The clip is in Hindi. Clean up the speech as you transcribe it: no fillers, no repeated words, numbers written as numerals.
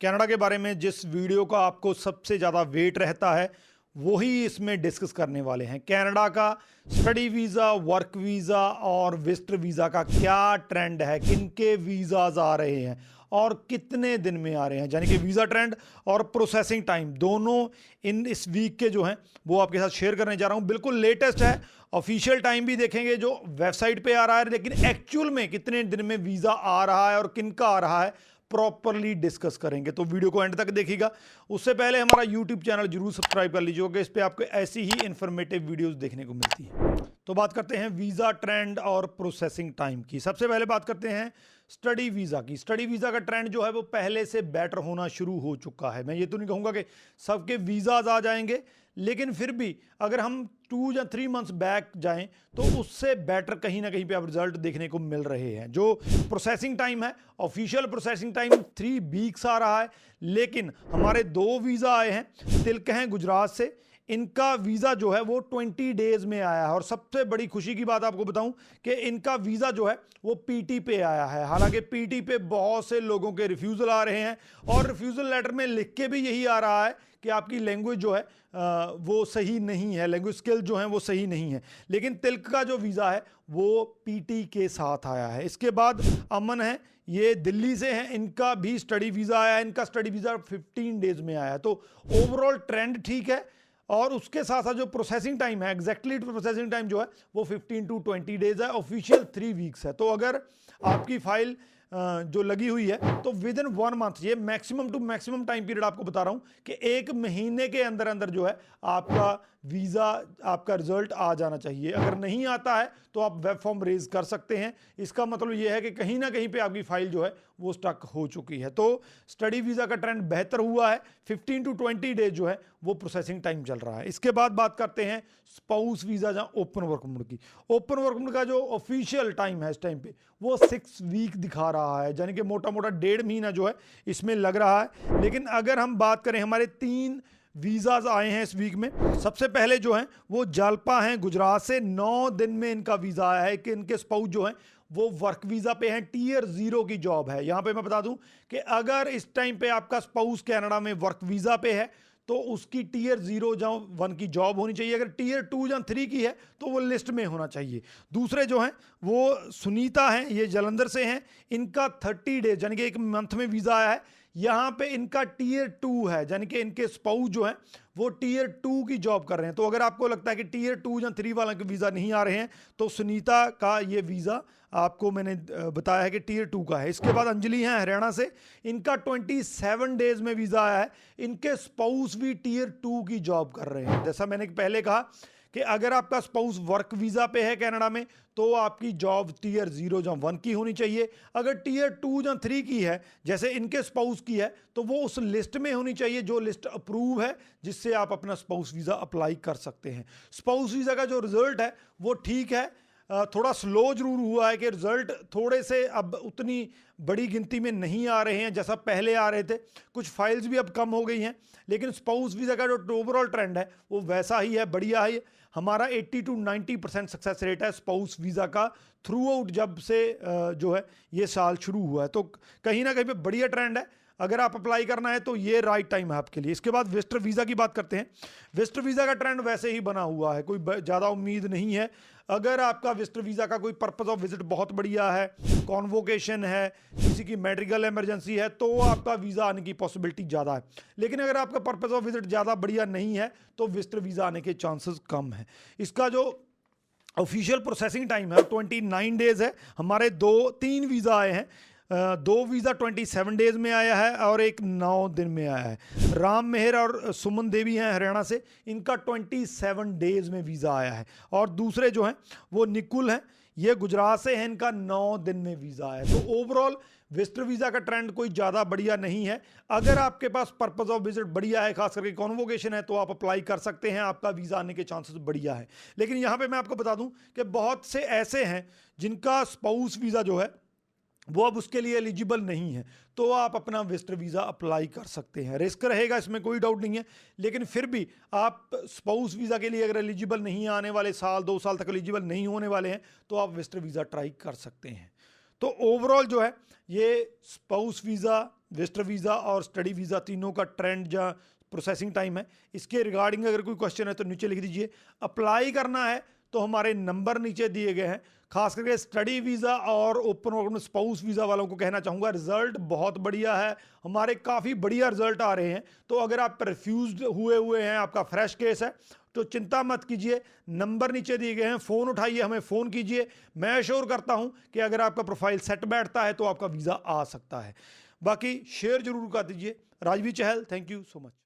कनाडा के बारे में जिस वीडियो का आपको सबसे ज़्यादा वेट रहता है वही इसमें डिस्कस करने वाले हैं। कनाडा का स्टडी वीज़ा, वर्क वीज़ा और विजिटर वीज़ा का क्या ट्रेंड है, किनके वीज़ाज आ रहे हैं और कितने दिन में आ रहे हैं, यानी कि वीज़ा ट्रेंड और प्रोसेसिंग टाइम दोनों इस वीक के जो हैं वो आपके साथ शेयर करने जा रहा हूं। बिल्कुल लेटेस्ट है, ऑफिशियल टाइम भी देखेंगे जो वेबसाइट पे आ रहा है, लेकिन एक्चुअल में कितने दिन में वीज़ा आ रहा है और किनका आ रहा है प्रॉपरली डिस्कस करेंगे। तो वीडियो को एंड तक देखिएगा। उससे पहले हमारा यूट्यूब चैनल जरूर सब्सक्राइब कर लीजिए क्योंकि इस पर आपको ऐसी ही इंफॉर्मेटिव वीडियोस देखने को मिलती हैं। तो बात करते हैं वीज़ा ट्रेंड और प्रोसेसिंग टाइम की। सबसे पहले बात करते हैं स्टडी वीज़ा की। स्टडी वीज़ा का ट्रेंड जो है वो पहले से बेटर होना शुरू हो चुका है। मैं ये तो नहीं कहूँगा कि सबके वीज़ाज आ जाएंगे, लेकिन फिर भी अगर हम 2 या 3 मंथ्स बैक जाएं तो उससे बेटर कहीं ना कहीं पे अब रिजल्ट देखने को मिल रहे हैं। जो प्रोसेसिंग टाइम है, ऑफिशियल प्रोसेसिंग टाइम 3 वीक्स आ रहा है, लेकिन हमारे 2 वीज़ा आए हैं। तिलक हैं गुजरात से, इनका वीज़ा जो है वो 20 डेज में आया है। और सबसे बड़ी खुशी की बात आपको बताऊं कि इनका वीज़ा जो है वो पीटी पे आया है। हालांकि पीटी पे बहुत से लोगों के रिफ्यूज़ल आ रहे हैं और रिफ्यूज़ल लेटर में लिख के भी यही आ रहा है कि आपकी लैंग्वेज जो है वो सही नहीं है, लैंग्वेज स्किल जो है वो सही नहीं है। लेकिन तिलक का जो वीज़ा है वो पीटी के साथ आया है। इसके बाद अमन है, ये दिल्ली से हैं, इनका भी स्टडी वीज़ा आया है। इनका स्टडी वीज़ा 15 डेज में आया है। तो ओवरऑल ट्रेंड ठीक है। और उसके साथ साथ जो प्रोसेसिंग टाइम है, एग्जैक्टली प्रोसेसिंग टाइम जो है वो 15 to 20 डेज है। ऑफिशियल 3 वीक्स है। तो अगर आपकी फाइल जो लगी हुई है तो विद इन 1 मंथ, ये maximum to maximum time period आपको बता रहा हूं कि 1 महीने के अंदर अंदर जो है आपका वीज़ा, आपका रिजल्ट आ जाना चाहिए। अगर नहीं आता है तो आप वेब फॉर्म रेज कर सकते हैं। इसका मतलब यह है कि कहीं ना कहीं पे आपकी फाइल जो है वो स्टक हो चुकी है। तो स्टडी वीज़ा का ट्रेंड बेहतर हुआ है। 15 to 20 डेज जो है वो प्रोसेसिंग टाइम चल रहा है। इसके बाद बात करते हैं स्पाउस वीज़ा जहाँ ओपन वर्क परमिट की। ओपन वर्क परमिट का जो ऑफिशियल टाइम है इस टाइम पे वो 6 वीक दिखा रहा है, यानी कि मोटा मोटा 1.5 महीना जो है इसमें लग रहा है। लेकिन अगर हम बात करें, हमारे 3 वीज़ाज आए हैं इस वीक में। सबसे पहले जो हैं वो जालपा हैं गुजरात से, 9 दिन में इनका वीज़ा आया है कि इनके स्पाउस जो हैं वो वर्क वीज़ा पे हैं, टियर 0 की जॉब है। यहाँ पे मैं बता दूं कि अगर इस टाइम पे आपका स्पाउस कनाडा में वर्क वीज़ा पे है तो उसकी टियर 0 या 1 की जॉब होनी चाहिए। अगर टियर 2 या 3 की है तो वो लिस्ट में होना चाहिए। दूसरे जो हैं वो सुनीता हैं, ये जलंधर से हैं, इनका 30 डेज यानी कि 1 मंथ में वीज़ा आया है। यहाँ पे इनका टियर 2 है, यानी कि इनके स्पाउस जो हैं वो टियर 2 की जॉब कर रहे हैं। तो अगर आपको लगता है कि टियर 2 या 3 वालों के वीज़ा नहीं आ रहे हैं तो सुनीता का ये वीज़ा आपको मैंने बताया है कि टियर 2 का है। इसके बाद अंजलि हैं हरियाणा से, इनका 27 डेज में वीज़ा आया है। इनके स्पाउस भी टियर 2 की जॉब कर रहे हैं। जैसा मैंने पहले कहा कि अगर आपका स्पाउस वर्क वीज़ा पे है कनाडा में तो आपकी जॉब टियर 0 या 1 की होनी चाहिए। अगर टियर 2 या 3 की है जैसे इनके स्पाउस की है तो वो उस लिस्ट में होनी चाहिए जो लिस्ट अप्रूव है, जिससे आप अपना स्पाउस वीज़ा अप्लाई कर सकते हैं। स्पाउस वीज़ा का जो रिजल्ट है वो ठीक है, थोड़ा स्लो जरूर हुआ है कि रिजल्ट थोड़े से अब उतनी बड़ी गिनती में नहीं आ रहे हैं जैसा पहले आ रहे थे। कुछ फाइल्स भी अब कम हो गई हैं, लेकिन स्पाउस वीज़ा का जो ओवरऑल ट्रेंड है वो वैसा ही है, बढ़िया है। हमारा 80 to 90% सक्सेस रेट है स्पाउस वीज़ा का थ्रू आउट, जब से जो है ये साल शुरू हुआ है। तो कहीं ना कहीं पे बढ़िया ट्रेंड है। अगर आप अप्लाई करना है तो ये राइट टाइम है आपके लिए। इसके बाद विजिटर वीज़ा की बात करते हैं। विजिटर वीज़ा का ट्रेंड वैसे ही बना हुआ है, कोई ज़्यादा उम्मीद नहीं है। अगर आपका विजिटर वीज़ा का कोई पर्पस ऑफ विजिट बहुत बढ़िया है, कॉन्वोकेशन है, किसी की मेडिकल इमरजेंसी है, तो आपका वीज़ा आने की पॉसिबिलिटी ज़्यादा है। लेकिन अगर आपका पर्पस ऑफ विजिट ज़्यादा बढ़िया नहीं है तो विजिटर वीज़ा आने के चांसेस कम है। इसका जो ऑफिशियल प्रोसेसिंग टाइम है 29 डेज है। हमारे 3 वीज़ा आए हैं, 2 वीज़ा 27 डेज में आया है और एक 9 दिन में आया है। राम मेहर और सुमन देवी हैं हरियाणा से, इनका 27 डेज में वीज़ा आया है। और दूसरे जो हैं वो निकुल हैं, ये गुजरात से हैं, इनका 9 दिन में वीज़ा आया है। तो ओवरऑल विजिटर वीज़ा का ट्रेंड कोई ज़्यादा बढ़िया नहीं है। अगर आपके पास पर्पस ऑफ विजिट बढ़िया है, खास करके कॉन्वोकेशन है, तो आप अप्लाई कर सकते हैं, आपका वीज़ा आने के चांसेस बढ़िया है। लेकिन यहाँ पे मैं आपको बता दूं कि बहुत से ऐसे हैं जिनका स्पाउस वीज़ा जो है वो अब उसके लिए एलिजिबल नहीं है, तो आप अपना विजिटर वीज़ा अप्लाई कर सकते हैं। रिस्क रहेगा, इसमें कोई डाउट नहीं है, लेकिन फिर भी आप स्पाउस वीज़ा के लिए अगर एलिजिबल नहीं है, आने वाले साल 2 साल तक एलिजिबल नहीं होने वाले हैं, तो आप विजिटर वीज़ा ट्राई कर सकते हैं। तो ओवरऑल जो है ये स्पाउस वीज़ा विजिटर वीज़ा और स्टडी वीज़ा तीनों का ट्रेंड या प्रोसेसिंग टाइम है, इसके रिगार्डिंग अगर कोई क्वेश्चन है तो नीचे लिख दीजिए। अप्लाई करना है तो हमारे नंबर नीचे दिए गए हैं। खास करके स्टडी वीज़ा और ओपन वर्क स्पाउस वीज़ा वालों को कहना चाहूँगा, रिजल्ट बहुत बढ़िया है, हमारे काफ़ी बढ़िया रिजल्ट आ रहे हैं। तो अगर आप रिफ्यूज्ड हुए हैं, आपका फ्रेश केस है, तो चिंता मत कीजिए, नंबर नीचे दिए गए हैं, फ़ोन उठाइए, हमें फ़ोन कीजिए। मैं अश्योर करता हूं कि अगर आपका प्रोफाइल सेट बैठता है तो आपका वीज़ा आ सकता है। बाकी शेयर जरूर कर दीजिए। राजवीर चहल, थैंक यू सो मच।